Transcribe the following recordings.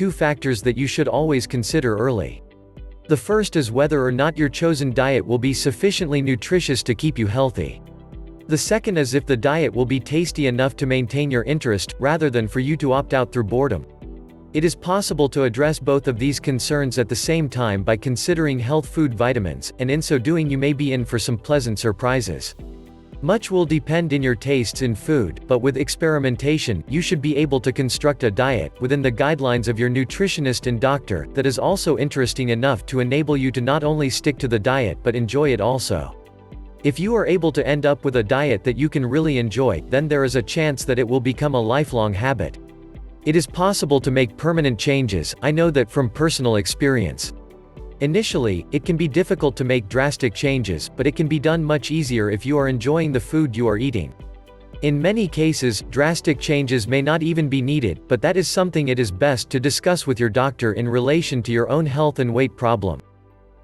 two factors that you should always consider early. The first is whether or not your chosen diet will be sufficiently nutritious to keep you healthy. The second is if the diet will be tasty enough to maintain your interest, rather than for you to opt out through boredom. It is possible to address both of these concerns at the same time by considering health food vitamins, and in so doing you may be in for some pleasant surprises. Much will depend in your tastes in food, but with experimentation, you should be able to construct a diet, within the guidelines of your nutritionist and doctor, that is also interesting enough to enable you to not only stick to the diet but enjoy it also. If you are able to end up with a diet that you can really enjoy, then there is a chance that it will become a lifelong habit. It is possible to make permanent changes, I know that from personal experience. Initially, it can be difficult to make drastic changes, but it can be done much easier if you are enjoying the food you are eating. In many cases, drastic changes may not even be needed, but that is something it is best to discuss with your doctor in relation to your own health and weight problem.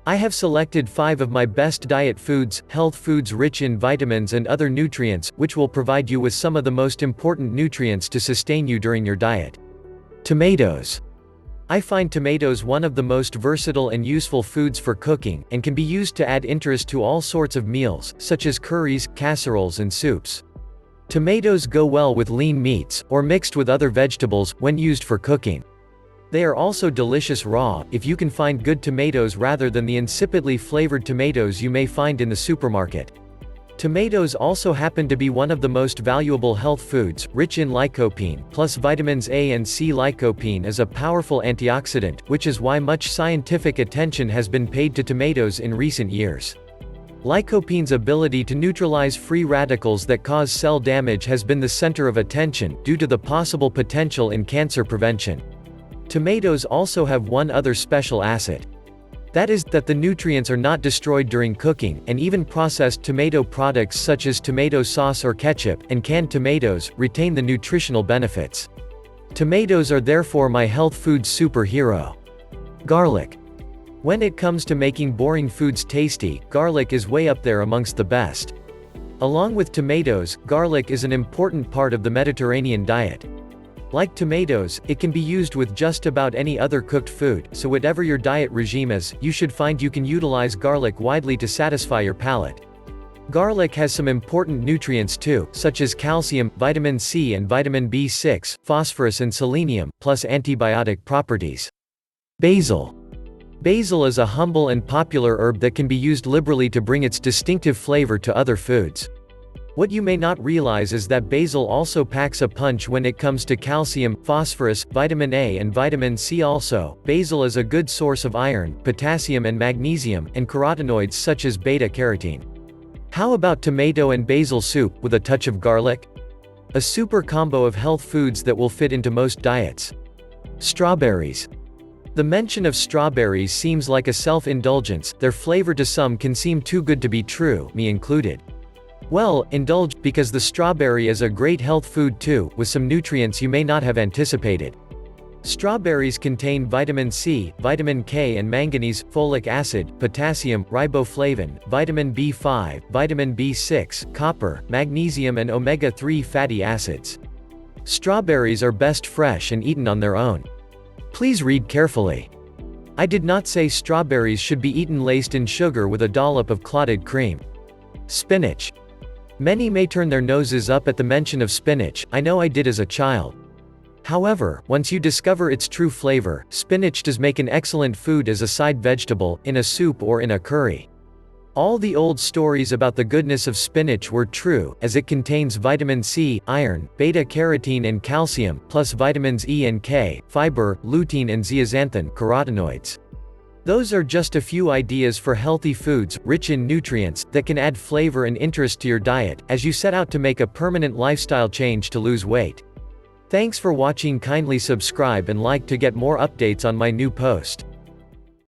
I have selected 5 of my best diet foods, health foods rich in vitamins and other nutrients, which will provide you with some of the most important nutrients to sustain you during your diet. Tomatoes. I find tomatoes one of the most versatile and useful foods for cooking, and can be used to add interest to all sorts of meals, such as curries, casseroles and soups. Tomatoes go well with lean meats, or mixed with other vegetables, when used for cooking. They are also delicious raw, if you can find good tomatoes rather than the insipidly flavored tomatoes you may find in the supermarket. Tomatoes also happen to be one of the most valuable health foods, rich in lycopene, plus vitamins A and C. Lycopene is a powerful antioxidant, which is why much scientific attention has been paid to tomatoes in recent years. Lycopene's ability to neutralize free radicals that cause cell damage has been the center of attention, due to the possible potential in cancer prevention. Tomatoes also have one other special asset. That is, that the nutrients are not destroyed during cooking, and even processed tomato products such as tomato sauce or ketchup, and canned tomatoes, retain the nutritional benefits. Tomatoes are therefore my health food superhero. Garlic. When it comes to making boring foods tasty, garlic is way up there amongst the best. Along with tomatoes, garlic is an important part of the Mediterranean diet. Like tomatoes, it can be used with just about any other cooked food, so whatever your diet regime is, you should find you can utilize garlic widely to satisfy your palate. Garlic has some important nutrients too, such as calcium, vitamin C and vitamin B6, phosphorus and selenium, plus antibiotic properties. Basil. Basil is a humble and popular herb that can be used liberally to bring its distinctive flavor to other foods. What you may not realize is that basil also packs a punch when it comes to calcium, phosphorus, vitamin A and vitamin C also. Basil is a good source of iron, potassium and magnesium, and carotenoids such as beta-carotene. How about tomato and basil soup, with a touch of garlic? A super combo of health foods that will fit into most diets. Strawberries. The mention of strawberries seems like a self-indulgence, their flavor to some can seem too good to be true, me included. Well, indulge, because the strawberry is a great health food too, with some nutrients you may not have anticipated. Strawberries contain vitamin C, vitamin K and manganese, folic acid, potassium, riboflavin, vitamin B5, vitamin B6, copper, magnesium and omega-3 fatty acids. Strawberries are best fresh and eaten on their own. Please read carefully. I did not say strawberries should be eaten laced in sugar with a dollop of clotted cream. Spinach. Many may turn their noses up at the mention of spinach, I know I did as a child. However, once you discover its true flavor, spinach does make an excellent food as a side vegetable, in a soup or in a curry. All the old stories about the goodness of spinach were true, as it contains vitamin C, iron, beta-carotene and calcium, plus vitamins E and K, fiber, lutein and zeaxanthin, carotenoids. Those are just a few ideas for healthy foods, rich in nutrients, that can add flavor and interest to your diet, as you set out to make a permanent lifestyle change to lose weight. Thanks for watching. Kindly subscribe and like to get more updates on my new post.